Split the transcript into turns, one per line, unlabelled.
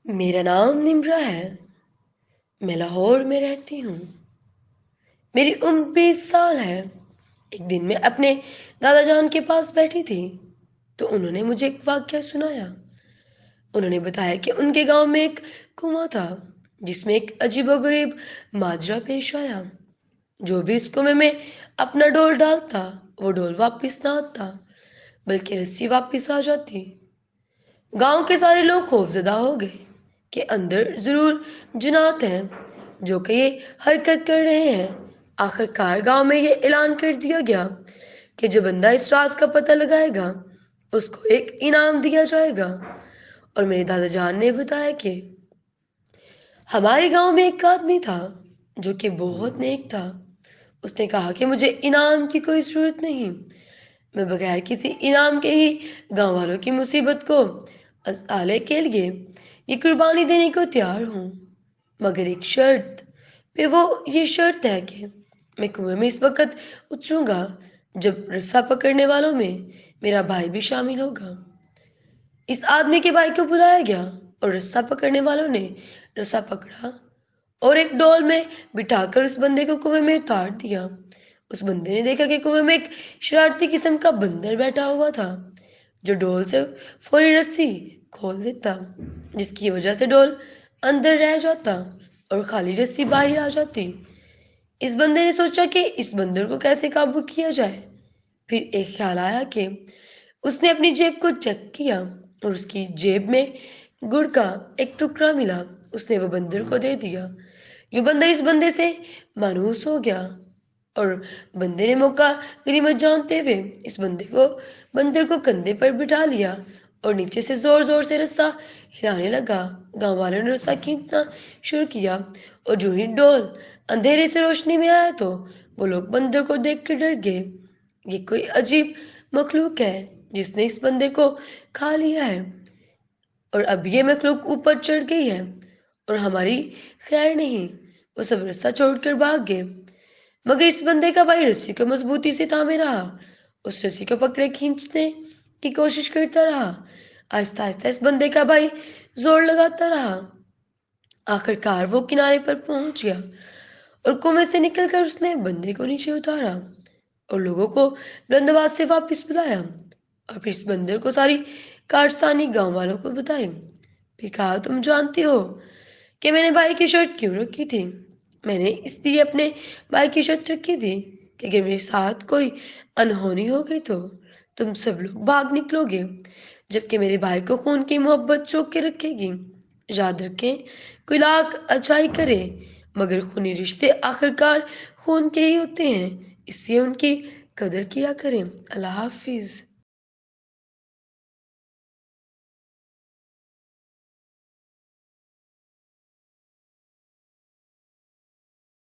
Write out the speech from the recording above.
میرا نام نمرا ہے۔ میں لاہور میں رہتی ہوں۔ میری عمر 20 سال ہے۔ ایک دن میں اپنے دادا جان کے پاس بیٹھی تھی تو انہوں نے مجھے ایک واقعہ سنایا۔ انہوں نے بتایا کہ ان کے گاؤں میں ایک کنواں تھا جس میں ایک عجیب و غریب ماجرا پیش آیا۔ جو بھی اس کنویں میں اپنا ڈول ڈالتا وہ ڈول واپس نہ آتا بلکہ رسی واپس آ جاتی۔ گاؤں کے سارے لوگ خوفزدہ ہو گئے کہ اندر ضرور جنات ہیں جو کہ یہ حرکت کر رہے ہیں۔ آخر کار گاؤں میں یہ اعلان کر دیا گیا کہ جو بندہ اس راز کا پتہ لگائے گا اس کو ایک انعام دیا جائے گا۔ اور میرے دادا جان نے بتایا کہ ہمارے گاؤں میں ایک آدمی تھا جو کہ بہت نیک تھا۔ اس نے کہا کہ مجھے انعام کی کوئی ضرورت نہیں، میں بغیر کسی انعام کے ہی گاؤں والوں کی مصیبت کو ازالے کے لیے یہ قربانی دینے کو تیار ہوں، مگر ایک شرط پہ۔ وہ یہ شرط ہے کہ میں کنویں میں اس وقت اتروں گا جب رسا پکڑنے والوں میں میرا بھائی بھی شامل ہوگا۔ اس آدمی کے بھائی کو بلایا گیا اور رسا پکڑنے والوں نے رسا پکڑا اور ایک ڈول میں بٹھا کر اس بندے کو کنویں میں اتار دیا۔ اس بندے نے دیکھا کہ کنویں میں ایک شرارتی قسم کا بندر بیٹھا ہوا تھا جو ڈول سے فوری رسی کھول دیتا، جس کی وجہ سے ڈول اندر رہ جاتا اور خالی رسی باہر آ جاتی۔ اس بندے نے سوچا کہ اس بندر کو کیسے قابو کیا جائے۔ پھر ایک خیال آیا کہ اس نے اپنی جیب کو چیک کیا اور اس کی جیب میں گڑ کا ایک ٹکڑا ملا۔ اس نے وہ بندر کو دے دیا۔ یہ بندر اس بندے سے مانوس ہو گیا اور بندے نے موقع غنیمت جانتے ہوئے اس بندر کو کندھے پر بٹھا لیا اور نیچے سے زور زور سے رسا ہلانے لگا۔ گاؤں والوں نے رسا کھینچنا شروع کیا اور جو ہی ڈول اندھیرے سے روشنی میں آیا تو وہ لوگ بندر کو دیکھ کر ڈر گئے۔ یہ کوئی عجیب مخلوق ہے جس نے اس بندے کو کھا لیا ہے اور اب یہ مخلوق اوپر چڑھ گئی ہے اور ہماری خیر نہیں۔ وہ سب رسا چھوڑ کر بھاگ گئے مگر اس بندے کا بھائی رسی کو مضبوطی سے تھامے رہا۔ اس رسی کو پکڑے کھینچنے کی کوشش کرتا رہا۔ آہستہ آہستہ اس بندے کا بھائی زور لگاتا رہا۔ آخر کار وہ کنارے پر پہنچ گیا اور کنویں سے نکل کر اس نے بندے کو نیچے اتارا اور لوگوں کو بلند آواز سے واپس بلایا اور پھر اس بندر کو ساری کارستانی گاؤں والوں کو بتائی۔ پھر کہا، تم جانتی ہو کہ میں نے بھائی کی شرط کیوں رکھی تھی؟ میں نے اس لیے اپنے بھائی کی شرط رکھی تھی کہ اگر میرے ساتھ کوئی انہونی ہو گئی تو تم سب لوگ بھاگ نکلو گے، جبکہ میرے بھائی کو خون کی محبت چوک کے رکھے گی۔ یاد رکھیں، کوئی لاکھ اچھائی کرے مگر خونی رشتے آخر کار خون کے ہی ہوتے ہیں، اس لیے ان کی قدر کیا کریں۔ اللہ حافظ۔